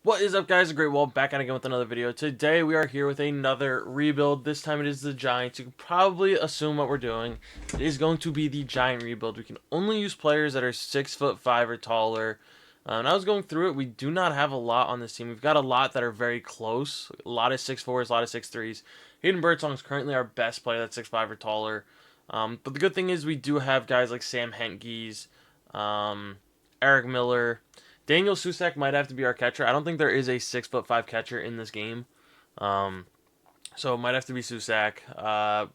What is up, guys? TheGreatWall back at again with another video. Today we are here with another rebuild. This time it is the Giants. You can probably assume what we're doing. It is going to be the Giant rebuild. We can only use players that are 6'5" or taller. And I was going through it. We do not have a lot on this team. We've got a lot that are very close. A lot of 6'4s, a lot of 6'3s. Hayden Birdsong is currently our best player that's 6'5 or taller. But the good thing is we do have guys like Sam Hentges, Eric Miller. Daniel Susak might have to be our catcher. I don't think there is a 6'5" catcher in this game. So it might have to be Susak.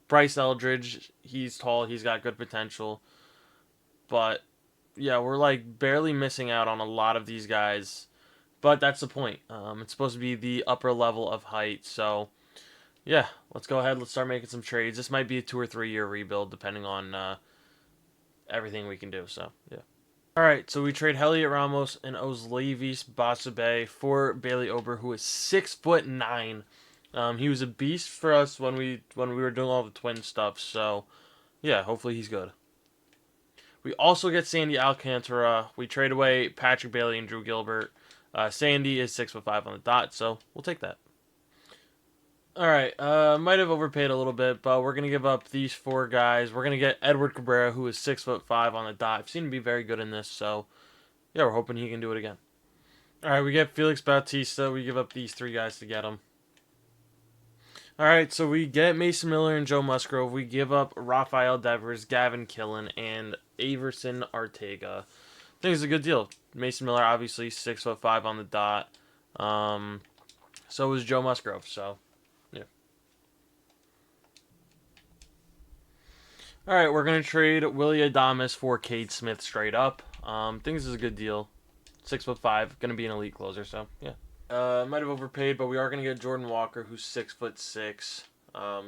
Bryce Eldridge, he's tall, he's got good potential. But yeah, we're like barely missing out on a lot of these guys. But that's the point. It's supposed to be the upper level of height. So yeah, let's go ahead. Let's start making some trades. This might be a 2 or 3 year rebuild depending on everything we can do. So yeah. Alright, so we trade Heliot Ramos and Ozlevis Basabe for Bailey Ober, who is 6'9". He was a beast for us when we were doing all the twin stuff, so yeah, hopefully he's good. We also get Sandy Alcantara. We trade away Patrick Bailey and Drew Gilbert. Sandy is 6'5" on the dot, so we'll take that. Alright, might have overpaid a little bit, but we're going to give up these 4 guys. We're going to get Edward Cabrera, who is 6'5" on the dot. I've seen him be very good in this, so yeah, we're hoping he can do it again. Alright, we get Felix Bautista. We give up these 3 guys to get him. Alright, so we get Mason Miller and Joe Musgrove. We give up Rafael Devers, Gavin Killen, and Averson Arteaga. I think it's a good deal. Mason Miller, obviously, 6'5" on the dot. So was Joe Musgrove, so yeah. Alright, we're going to trade Willie Adames for Cade Smith straight up. Think this is a good deal. 6'5", going to be an elite closer, so yeah. Might have overpaid, but we are going to get Jordan Walker, who's 6'6".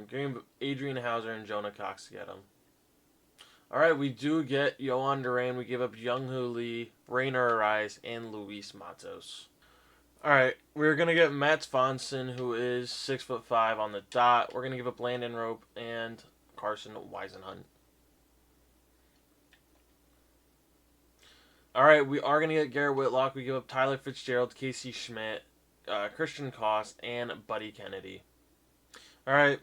Getting Adrian Hauser and Jonah Cox to get him. Alright, we do get Yohan Duran. We give up Young-Hoo Lee, Rainer Arise, and Luis Matos. Alright, we're going to get Matt Svanson, who is 6'5" on the dot. We're going to give up Landon Rope and Carson Weisenhunt. Alright, we are going to get Garrett Whitlock. We give up Tyler Fitzgerald, Casey Schmidt, Christian Kost, and Buddy Kennedy. Alright,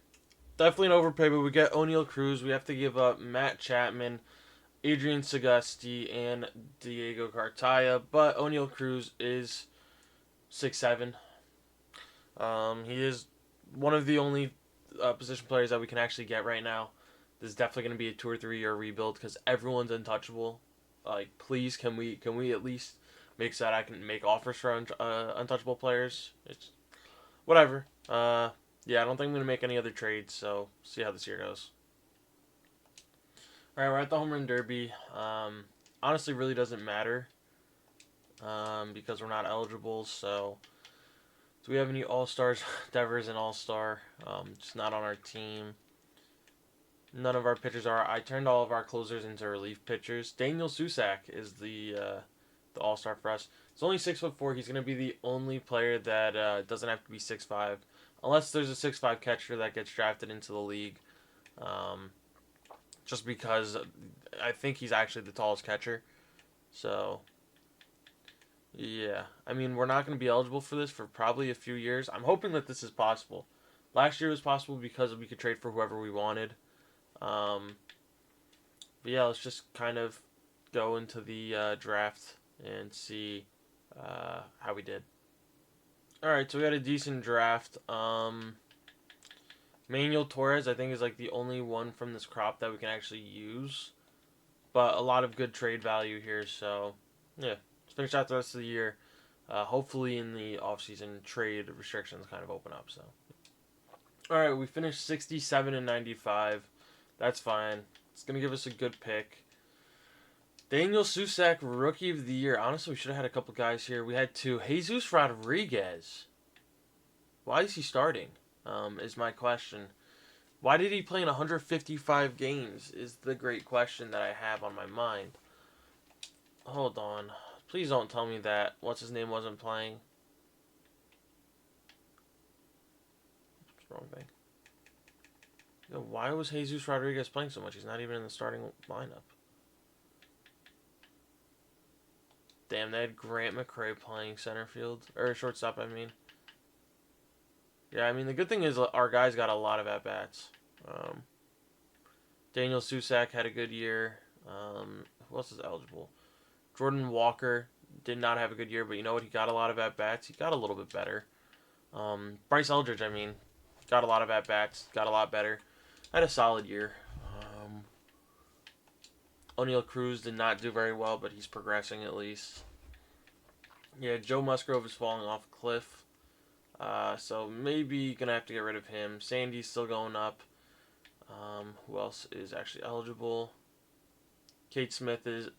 definitely an overpay, but we get O'Neal Cruz. We have to give up Matt Chapman, Adrian Sagasti, and Diego Cartaya, but O'Neal Cruz is 6'7". He is one of the only position players that we can actually get right now. This is definitely going to be a 2 or 3 year rebuild because everyone's untouchable. Like, please, can we at least make so that I can make offers for untouchable players? It's whatever. Yeah, I don't think I'm gonna make any other trades. So see how this year goes. All right, we're at the home run derby. Honestly, really doesn't matter because we're not eligible. So do we have any all stars? Devers an all star. Just not on our team. None of our pitchers are. I turned all of our closers into relief pitchers. Daniel Susak is the all-star for us. He's only 6'4". He's going to be the only player that doesn't have to be 6'5", unless there's a 6'5" catcher that gets drafted into the league. Just because I think he's actually the tallest catcher. So yeah, I mean, we're not going to be eligible for this for probably a few years. I'm hoping that this is possible. Last year was possible because we could trade for whoever we wanted. But yeah, let's just kind of go into the draft and see how we did. Alright, so we had a decent draft. Manuel Torres, I think, is like the only one from this crop that we can actually use. But a lot of good trade value here, so yeah. Let's finish out the rest of the year. Hopefully in the offseason, trade restrictions kind of open up. So, alright, we finished 67 and 95. That's fine. It's going to give us a good pick. Daniel Susak, Rookie of the Year. Honestly, we should have had a couple guys here. We had 2. Jesus Rodriguez. Why is he starting? Is my question. Why did he play in 155 games is the great question that I have on my mind. Hold on. Please don't tell me that what's-his-name wasn't playing. What's the wrong thing? Why was Jesus Rodriguez playing so much? He's not even in the starting lineup. Damn, they had Grant McCray playing center field. Or shortstop, I mean. Yeah, I mean, the good thing is our guys got a lot of at-bats. Daniel Susac had a good year. Who else is eligible? Jordan Walker did not have a good year, but you know what? He got a lot of at-bats. He got a little bit better. Bryce Eldridge, I mean, got a lot of at-bats. Got a lot better. Had a solid year. O'Neal Cruz did not do very well, but he's progressing at least. Yeah, Joe Musgrove is falling off a cliff. So maybe going to have to get rid of him. Sandy's still going up. Who else is actually eligible? Kate Smith is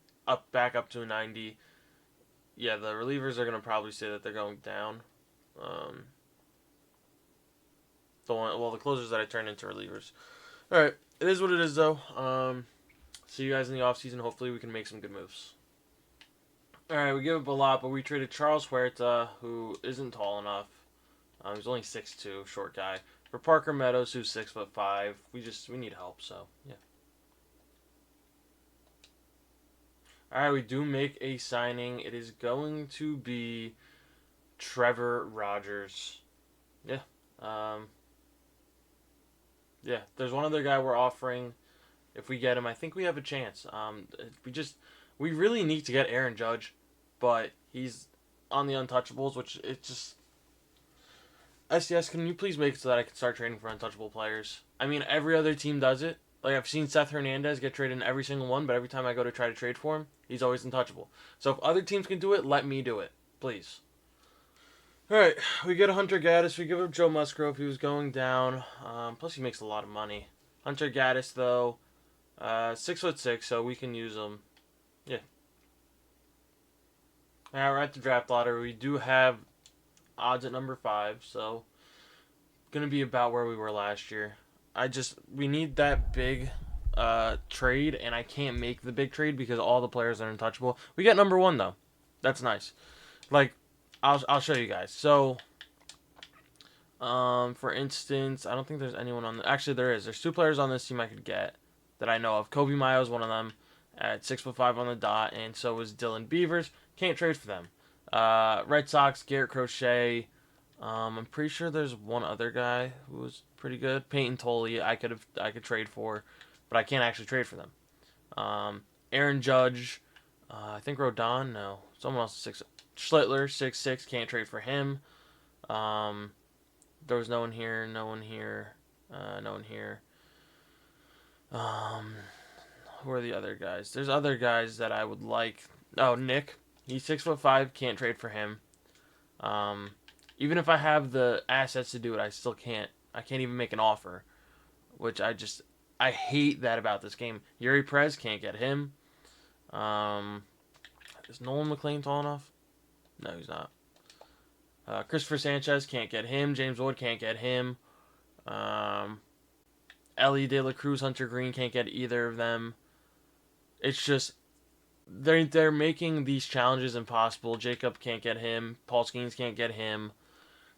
back up to a 90. Yeah, the relievers are going to probably say that they're going down. The closers that I turned into relievers. All right, it is what it is, though. See you guys in the offseason. Hopefully we can make some good moves. All right, we give up a lot, but we traded Charles Huerta, who isn't tall enough. He's only 6'2", short guy. For Parker Meadows, who's 6'5". We need help, so yeah. All right, we do make a signing. It is going to be Trevor Rogers. Yeah. Yeah, there's one other guy we're offering. If we get him, I think we have a chance. We really need to get Aaron Judge, but he's on the untouchables, which it just... SDS, can you please make it so that I can start trading for untouchable players? I mean, every other team does it. Like, I've seen Seth Hernandez get traded in every single one, but every time I go to try to trade for him, he's always untouchable. So if other teams can do it, let me do it. Please. Alright, we get a Hunter Gaddis. We give up Joe Musgrove. He was going down. Plus, he makes a lot of money. Hunter Gaddis, though, 6'6", so we can use him. Yeah. Alright, we're at the draft lottery. We do have odds at number 5, so gonna be about where we were last year. We need that big trade, and I can't make the big trade because all the players are untouchable. We got number 1 though. That's nice. Like, I'll show you guys. So, for instance, I don't think there's anyone on actually there is. There's 2 players on this team I could get that I know of. Kobe Mayo is one of them at 6'5" on the dot, and so is Dylan Beavers. Can't trade for them. Red Sox, Garrett Crochet. I'm pretty sure there's one other guy who was pretty good. Peyton Tolley, I could trade for, but I can't actually trade for them. Aaron Judge, I think Rodon, no, someone else is 6. Schlittler, 6'6", can't trade for him. There was no one here, no one here. Who are the other guys? There's other guys that I would like. Oh, Nick. He's 6'5", can't trade for him. Even if I have the assets to do it, I still can't. I can't even make an offer, which I hate that about this game. Yuri Perez, can't get him. Is Nolan McLean tall enough? No, he's not. Christopher Sanchez, can't get him. James Wood, can't get him. Ellie De La Cruz, Hunter Green, can't get either of them. It's just they're making these challenges impossible. Jacob can't get him. Paul Skeens can't get him.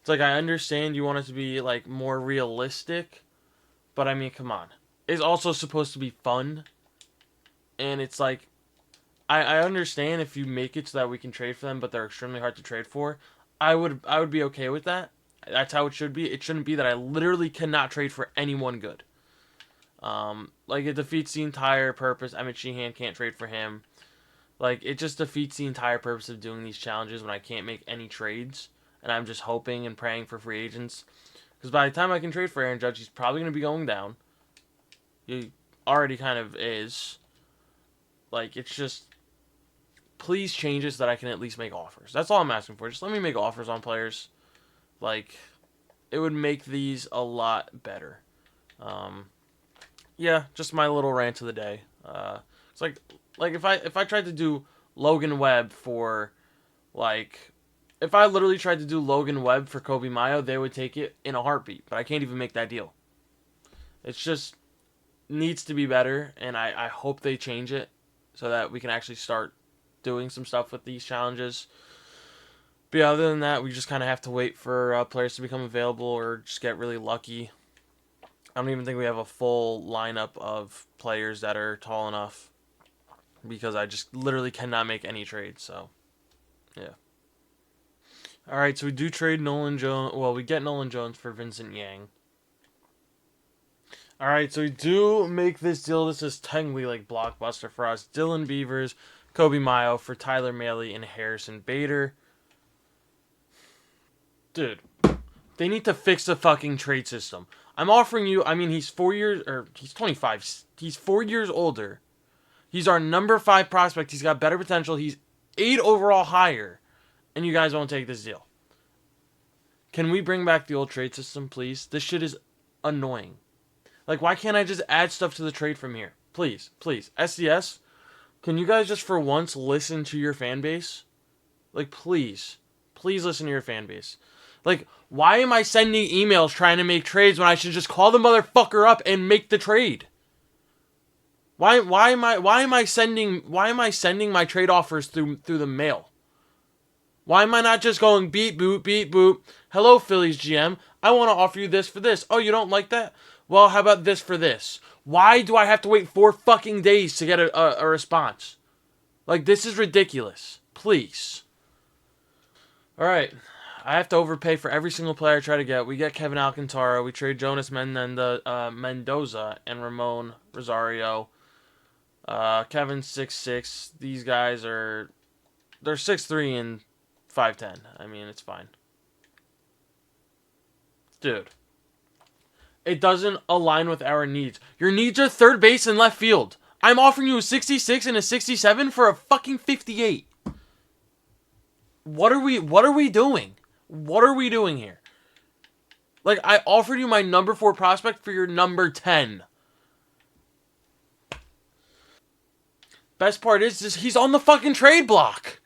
It's like, I understand you want it to be like more realistic, but I mean, come on. It's also supposed to be fun, and it's like, I understand if you make it so that we can trade for them, but they're extremely hard to trade for. I would be okay with that. That's how it should be. It shouldn't be that I literally cannot trade for anyone good. Like, it defeats the entire purpose. Emmett Sheehan, can't trade for him. Like, it just defeats the entire purpose of doing these challenges when I can't make any trades, and I'm just hoping and praying for free agents. Because by the time I can trade for Aaron Judge, he's probably going to be going down. He already kind of is. Like, it's just, please change it so that I can at least make offers. That's all I'm asking for. Just let me make offers on players. Like, it would make these a lot better. Yeah, just my little rant of the day. It's like if I tried to do Logan Webb for, like, if I literally tried to do Logan Webb for Kobe Mayo, they would take it in a heartbeat. But I can't even make that deal. It's just needs to be better, and I hope they change it so that we can actually start doing some stuff with these challenges. But yeah, other than that, we just kind of have to wait for players to become available or just get really lucky. I don't even think we have a full lineup of players that are tall enough because I just literally cannot make any trades. So Yeah. All right, so we do trade Nolan Jones. Well, we get Nolan Jones for Vincent Yang. All right, so we do make this deal. This is technically like blockbuster for us. Dylan Beavers, Kobe Mayo for Tyler Maley and Harrison Bader. Dude, they need to fix the fucking trade system. I'm offering you. I mean, he's 4 years or he's 25. He's 4 years older. He's our number 5 prospect. He's got better potential. He's 8 overall higher, and you guys won't take this deal. Can we bring back the old trade system, please? This shit is annoying. Like, why can't I just add stuff to the trade from here? Please, please. SDS, can you guys just for once listen to your fan base? Like, please. Please listen to your fan base. Like, why am I sending emails trying to make trades when I should just call the motherfucker up and make the trade? Why am I sending my trade offers through the mail? Why am I not just going beep boop beep boop? Hello Phillies GM, I want to offer you this for this. Oh, you don't like that? Well, how about this for this? Why do I have to wait 4 fucking days to get a response? Like, this is ridiculous. Please. Alright. I have to overpay for every single player I try to get. We get Kevin Alcantara. We trade Jonas Mendoza and Ramon Rosario. Kevin 6'6". These guys are... They're 6'3" and 5'10". I mean, it's fine. Dude. It doesn't align with our needs. Your needs are third base and left field. I'm offering you a 66 and a 67 for a fucking 58. What are we doing? What are we doing here? Like, I offered you my number 4 prospect for your number 10. Best part is he's on the fucking trade block.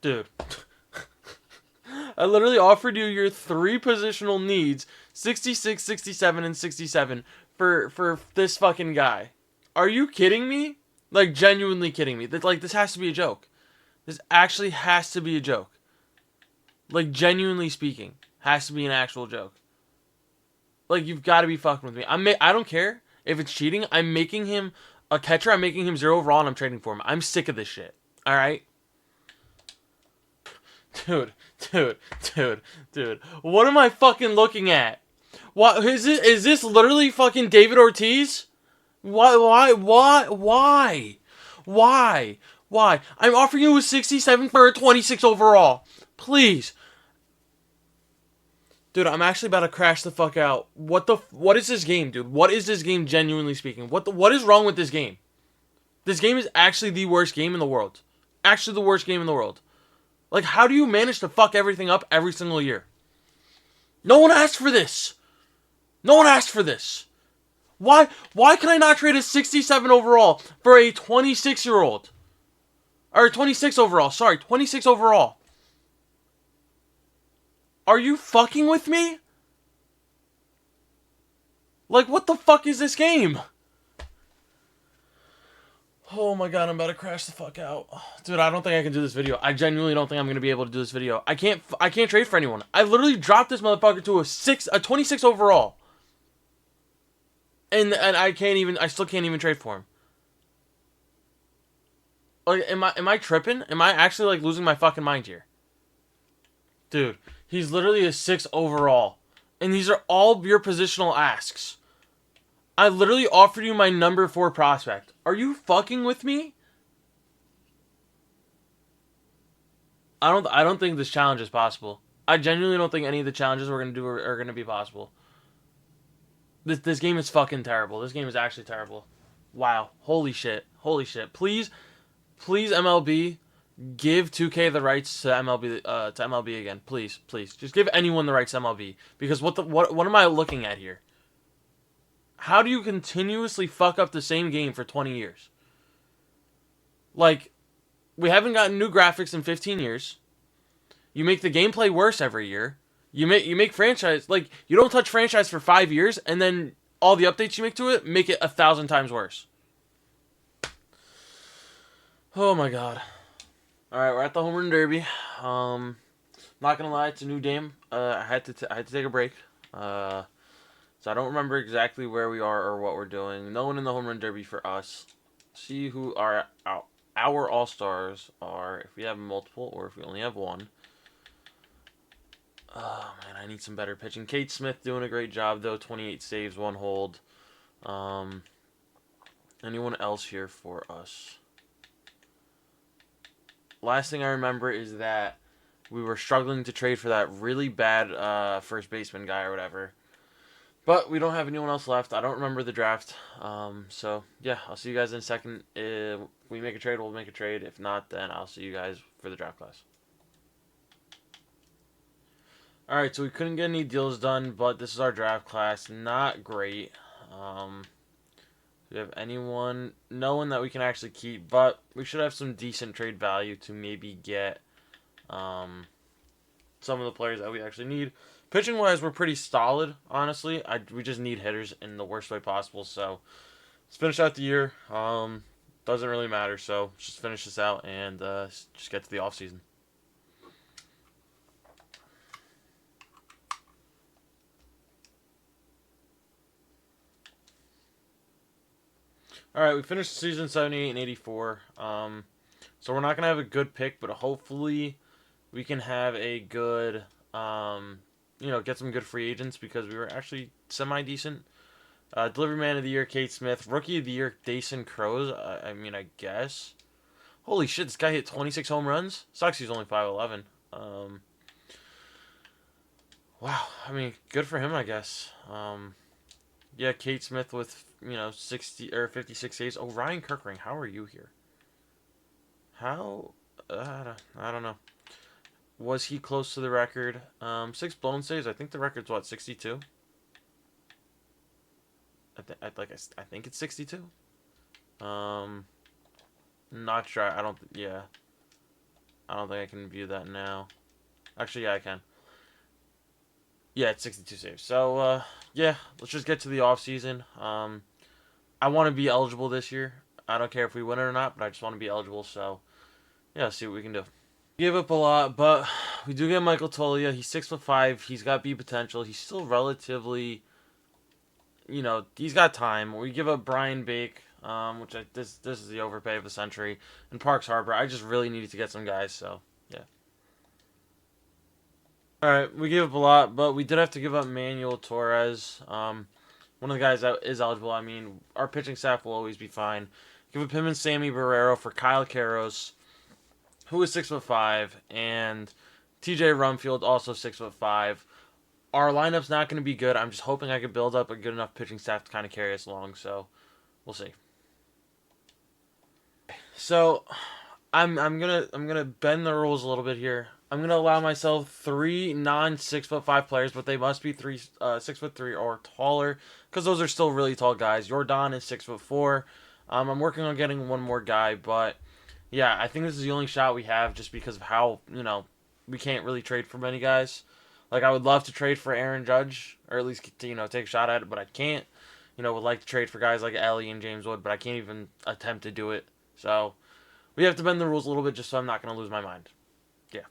Dude. I literally offered you your 3 positional needs, 66, 67, and 67, for this fucking guy. Are you kidding me? Like, genuinely kidding me. Like, this has to be a joke. This actually has to be a joke. Like, genuinely speaking, has to be an actual joke. Like, you've got to be fucking with me. I don't care if it's cheating. I'm making him a catcher. I'm making him 0 overall, and I'm trading for him. I'm sick of this shit. All right? Dude. What am I fucking looking at? What is this literally fucking David Ortiz? Why? I'm offering you a 67 for a 26 overall. Please. Dude, I'm actually about to crash the fuck out. What is this game, dude? What is this game, genuinely speaking? What is wrong with this game? This game is actually the worst game in the world. Actually the worst game in the world. Like, how do you manage to fuck everything up every single year? No one asked for this. No one asked for this. Why can I not trade a 67 overall for a 26-year-old? Or 26 overall. Sorry, 26 overall. Are you fucking with me? Like, what the fuck is this game? Oh my god, I'm about to crash the fuck out. Dude, I don't think I can do this video. I genuinely don't think I'm going to be able to do this video. I can't trade for anyone. I literally dropped this motherfucker to a 26 overall. And I still can't even trade for him. Like, am I tripping? Am I actually, like, losing my fucking mind here? Dude, he's literally a 6 overall. And these are all your positional asks. I literally offered you my number 4 prospect. Are you fucking with me? I don't think this challenge is possible. I genuinely don't think any of the challenges we're gonna do are gonna be possible. This game is fucking terrible. This game is actually terrible. Wow. Holy shit. Holy shit. Please MLB, give 2K the rights to MLB again. Please. Just give anyone the rights to MLB. Because what am I looking at here? How do you continuously fuck up the same game for 20 years? Like, we haven't gotten new graphics in 15 years. You make the gameplay worse every year. You make franchise, like, you don't touch franchise for 5 years, and then all the updates you make it 1,000 times worse. Oh my god. Alright, we're at the home run derby. Not gonna lie, it's a new game. I had to take a break. So I don't remember exactly where we are or what we're doing. No one in the home run derby for us. See who are our all-stars are, if we have multiple or if we only have one. Oh, man, I need some better pitching. Kate Smith doing a great job, though. 28 saves, 1 hold. Anyone else here for us? Last thing I remember is that we were struggling to trade for that really bad first baseman guy or whatever. But we don't have anyone else left. I don't remember the draft. So, yeah, I'll see you guys in a second. If we make a trade, we'll make a trade. If not, then I'll see you guys for the draft class. Alright, so we couldn't get any deals done, but this is our draft class. Not great. Do we have anyone? No one that we can actually keep, but we should have some decent trade value to maybe get some of the players that we actually need. Pitching wise, we're pretty solid, honestly. We just need hitters in the worst way possible. So let's finish out the year. Doesn't really matter. So let's just finish this out and just get to the off season. All right, we finished the season 78 and 84. So we're not gonna have a good pick, but hopefully we can have a good, get some good free agents because we were actually semi-decent. Delivery Man of the Year, Kate Smith. Rookie of the Year, Dason Crows. I guess. Holy shit, this guy hit 26 home runs? Sucks he's only 5'11". Wow, good for him, I guess. Yeah, Kate Smith with, 60 or 56 saves. Oh, Ryan Kirkring, how are you here? How? I don't know. Was he close to the record? 6 blown saves. I think the record's what, 62? I think it's 62. Not sure. I don't. Yeah. I don't think I can view that now. Actually, yeah, I can. Yeah, it's 62 saves. So, yeah, let's just get to the off season. I want to be eligible this year. I don't care if we win it or not, but I just want to be eligible. So, yeah, let's see what we can do. Give up a lot, but we do get Michael Tolia. He's 6'5". He's got B potential. He's still relatively, he's got time. We give up Brian Bake, this is the overpay of the century, and Parks Harbor. I just really needed to get some guys, so yeah. All right, we gave up a lot, but we did have to give up Manuel Torres. One of the guys that is eligible. Our pitching staff will always be fine. Give up him and Sammy Barrero for Kyle Karros, who is 6'5", and TJ Rumfield, also 6'5". Our lineup's not going to be good. I'm just hoping I could build up a good enough pitching staff to kind of carry us along. So we'll see. So I'm gonna bend the rules a little bit here. I'm gonna allow myself 3 non-6'5" players, but they must be 6'3" or taller, because those are still really tall guys. Jordan is 6'4". I'm working on getting one more guy, but yeah, I think this is the only shot we have, just because of how we can't really trade for many guys. Like, I would love to trade for Aaron Judge, or at least take a shot at it, but I can't. Would like to trade for guys like Ellie and James Wood, but I can't even attempt to do it. So we have to bend the rules a little bit just so I'm not going to lose my mind. Yeah.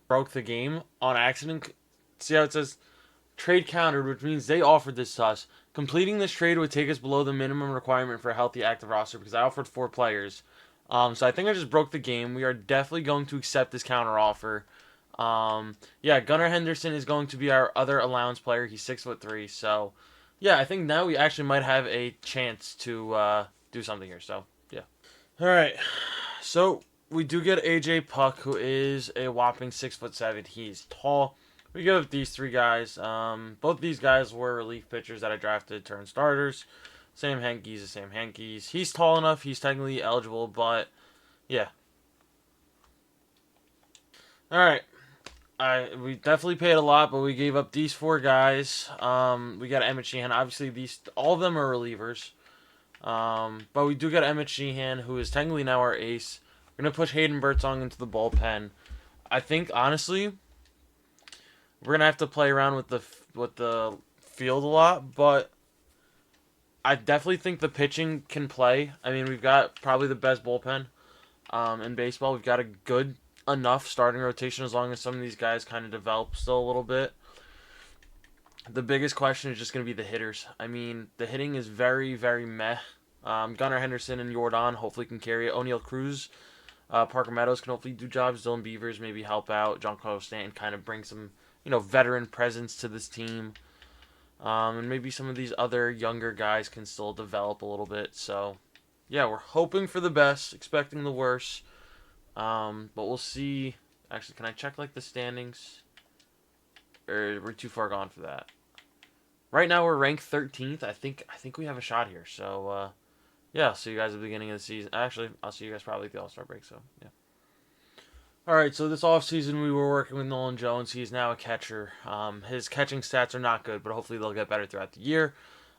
Broke the game on accident. See how it says trade countered, which means they offered this to us. Completing this trade would take us below the minimum requirement for a healthy active roster because I offered 4 players. So I think I just broke the game. We are definitely going to accept this counter offer. Yeah, Gunnar Henderson is going to be our other allowance player. He's 6'3". So yeah, I think now we actually might have a chance to do something here. So yeah. All right. So we do get AJ Puck, who is a whopping 6'7". He's tall. We give up these 3 guys. Both these guys were relief pitchers that I drafted to turn starters. Sam Henke's the Sam Henke's. He's tall enough. He's technically eligible, but yeah. All right. We definitely paid a lot, but we gave up these 4 guys. We got Emmett Sheehan. Obviously, all of them are relievers. But we do get Emmett Sheehan, who is technically now our ace. We're gonna push Hayden Birdsong into the bullpen. I think honestly, we're gonna have to play around with the field a lot, but I definitely think the pitching can play. We've got probably the best bullpen in baseball. We've got a good enough starting rotation as long as some of these guys kind of develop still a little bit. The biggest question is just going to be the hitters. The hitting is very, very meh. Gunnar Henderson and Jordan hopefully can carry it. O'Neal Cruz, Parker Meadows can hopefully do jobs. Dylan Beavers maybe help out. John Carlos Stanton kind of bring some, veteran presence to this team. And maybe some of these other younger guys can still develop a little bit. So, yeah, we're hoping for the best, expecting the worst. But we'll see. Actually, can I check like the standings? Or we're too far gone for that. Right now we're ranked 13th. I think we have a shot here. So yeah, I'll see you guys at the beginning of the season. Actually, I'll see you guys probably at the All-Star break. So yeah. All right. So this offseason we were working with Nolan Jones. He's now a catcher. His catching stats are not good, but hopefully they'll get better throughout the year.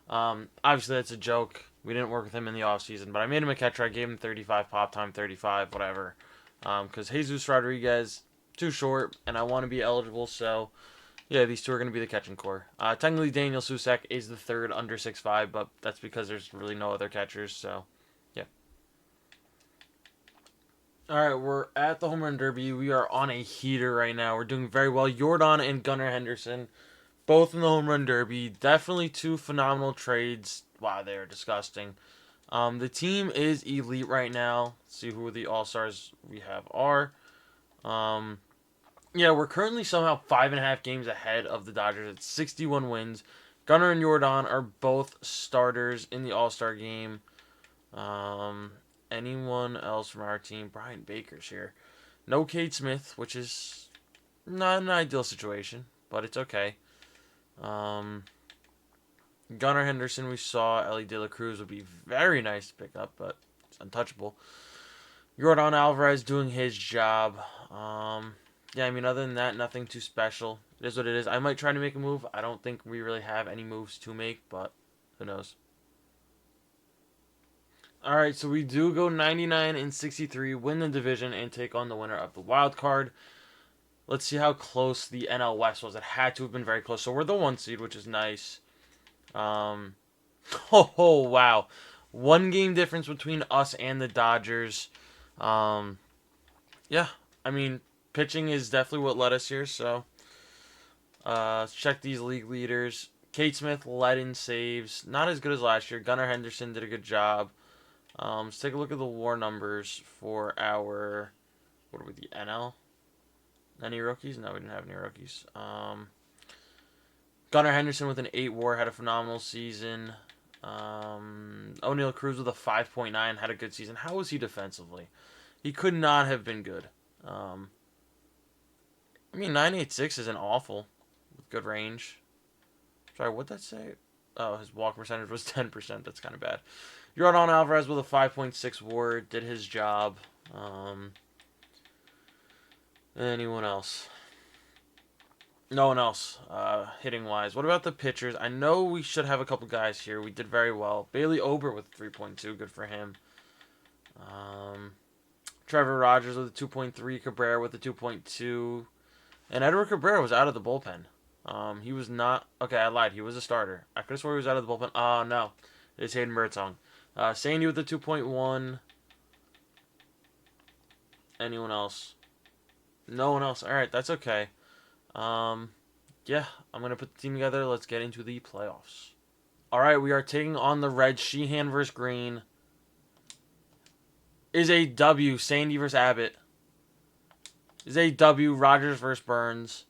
Obviously that's a joke. We didn't work with him in the offseason, but I made him a catcher. I gave him 35 pop time, 35 whatever. Because Jesus Rodriguez too short, and I want to be eligible. So yeah, these two are going to be the catching core. Technically, Daniel Susek is the third under 6'5", but that's because there's really no other catchers, so yeah. All right, we're at the Home Run Derby. We are on a heater right now. We're doing very well. Jordan and Gunnar Henderson, both in the Home Run Derby. Definitely two phenomenal trades. Wow, they are disgusting. The team is elite right now. Let's see who the All-Stars we have are. Yeah, we're currently somehow 5.5 games ahead of the Dodgers at 61 wins. Gunnar and Jordan are both starters in the All-Star game. Anyone else from our team? Brian Baker's here. No Cade Smith, which is not an ideal situation, but it's okay. Gunnar Henderson, we saw. Ellie De La Cruz would be very nice to pick up, but it's untouchable. Jordan Alvarez doing his job. Yeah, I mean, other than that, nothing too special. It is what it is. I might try to make a move. I don't think we really have any moves to make, but who knows. All right, so we do go 99-63, win the division, and take on the winner of the wild card. Let's see how close the NL West was. It had to have been very close. So we're the 1 seed, which is nice. Oh, wow. 1 game difference between us and the Dodgers. Yeah, I mean, pitching is definitely what led us here, so let's check these league leaders. Cade Smith led in saves. Not as good as last year. Gunnar Henderson did a good job. Let's take a look at the WAR numbers for our, what are we, the NL? Any rookies? No, we didn't have any rookies. Gunnar Henderson with an 8 WAR had a phenomenal season. O'Neal Cruz with a 5.9 had a good season. How was he defensively? He could not have been good. I mean, 986 isn't awful with good range. Sorry, what'd that say? Oh, his walk percentage was 10%. That's kind of bad. Jordan Alvarez with a 5.6 WAR did his job. Anyone else? No one else hitting wise. What about the pitchers? I know we should have a couple guys here. We did very well. Bailey Ober with 3.2. Good for him. Trevor Rogers with a 2.3. Cabrera with a 2.2. And Edward Cabrera was out of the bullpen. He was not... Okay, I lied. He was a starter. I could have swore he was out of the bullpen. Oh, no. It's Hayden Birdsong. Sandy with a 2.1. Anyone else? No one else. All right, that's okay. Yeah, I'm going to put the team together. Let's get into the playoffs. All right, we are taking on the Reds. Sheehan versus Green. Is a W. Sandy versus Abbott. Is a W. Rogers versus Burns.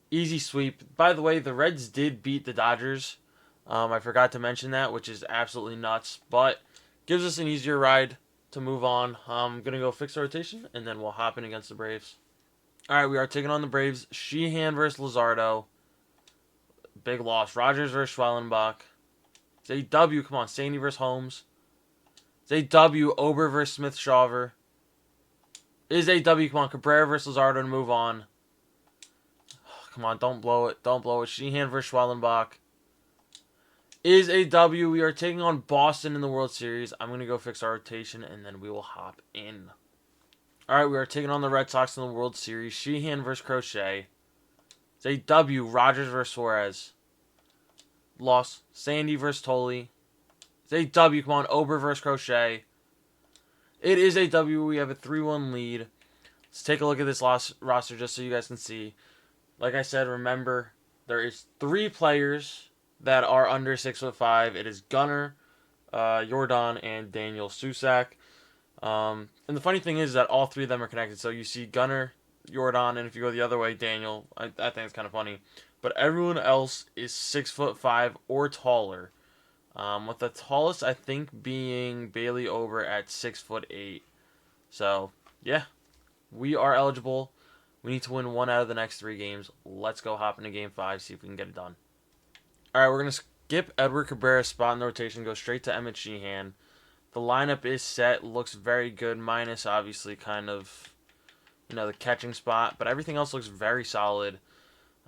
Easy sweep. By the way, the Reds did beat the Dodgers. I forgot to mention that, which is absolutely nuts. But gives us an easier ride to move on. I'm going to go fix the rotation, and then we'll hop in against the Braves. All right, we are taking on the Braves. Sheehan versus Luzardo. Big loss. Rogers versus Schwellenbach. It's a W. Come on, Sandy versus Holmes. It's a W. Ober versus Smith-Shawver. It is a W. Come on, Cabrera versus Luzardo to move on. Come on, don't blow it. Don't blow it. Sheehan versus Schwellenbach. Is a W. We are taking on Boston in the World Series. I'm going to go fix our rotation, and then we will hop in. All right, we are taking on the Red Sox in the World Series. Sheehan versus Crochet. It's a W. Rogers versus Suarez. Loss. Sandy versus Tolley. It's a W. Come on, Ober versus Crochet. It is a W. We have a 3-1 lead. Let's take a look at this roster just so you guys can see. Like I said, remember, there is 3 players that are under 6'5". It is Gunnar, Jordan, and Daniel Susak. And the funny thing is that all three of them are connected. So you see Gunnar, Jordan, and if you go the other way, Daniel. I think it's kind of funny. But everyone else is 6'5" or taller. With the tallest, I think, being Bailey over at 6'8". So, yeah, we are eligible. We need to win one out of the next 3 games. Let's go hop into game 5, see if we can get it done. All right, we're going to skip Edward Cabrera's spot in the rotation, go straight to Emmett Sheehan. The lineup is set, looks very good, minus obviously kind of, the catching spot, but everything else looks very solid.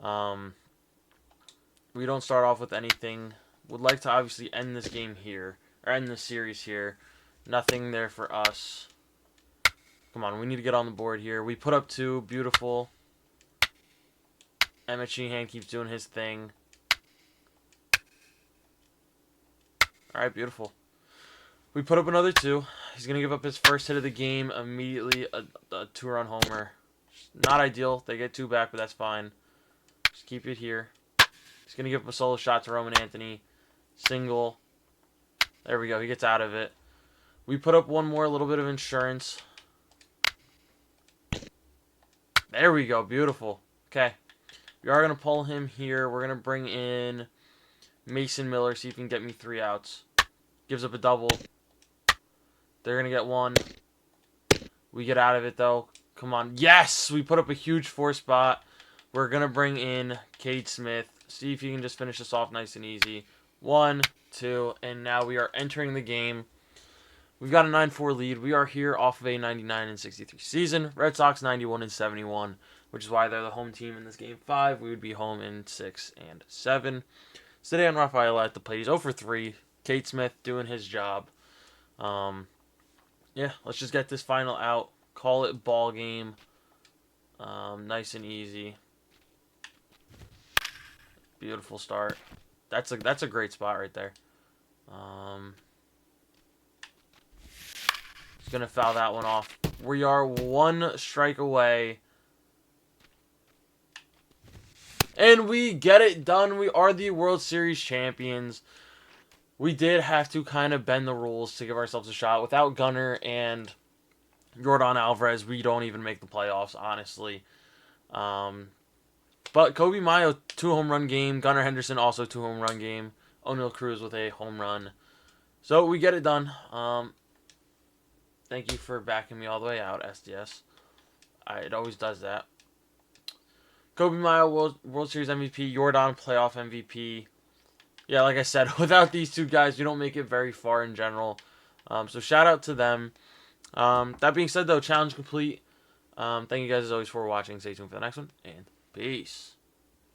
We don't start off with anything. Would like to obviously end this game here, or end this series here. Nothing there for us. Come on, we need to get on the board here. We put up 2, beautiful. Emmett Sheehan keeps doing his thing. All right, beautiful. We put up another 2. He's going to give up his first hit of the game immediately, a 2-run homer. Not ideal. They get 2 back, but that's fine. Just keep it here. He's going to give up a solo shot to Roman Anthony. Single. There we go. He gets out of it. We put up one more, a little bit of insurance. There we go. Beautiful. Okay. We are going to pull him here. We're going to bring in Mason Miller, see if he can get me 3 outs. Gives up a double. They're going to get 1. We get out of it, though. Come on. Yes! We put up a huge 4 spot. We're going to bring in Cade Smith. See if he can just finish this off nice and easy. 1, 2, and now we are entering the game. We've got a 9-4 lead. We are here off of a 99-63 season. Red Sox 91-71, which is why they're the home team in this game 5. We would be home in 6 and 7. Today on Rafaela at the plate. He's 0 for 3. Cade Smith doing his job. Yeah, let's just get this final out. Call it ball game. Nice and easy. Beautiful start. That's a great spot right there. He's gonna foul that one off. We are 1 strike away. And we get it done. We are the World Series champions. We did have to kind of bend the rules to give ourselves a shot. Without Gunnar and Jordan Alvarez, we don't even make the playoffs, honestly. But Kobe Mayo, 2-home-run game. Gunnar Henderson, also 2-home-run game. O'Neal Cruz with a home run. So we get it done. Thank you for backing me all the way out, SDS. It always does that. Kobe Mayo, World Series MVP. Jordan, playoff MVP. Yeah, like I said, without these 2 guys, we don't make it very far in general. So shout out to them. That being said, though, challenge complete. Thank you guys as always for watching. Stay tuned for the next one, and peace.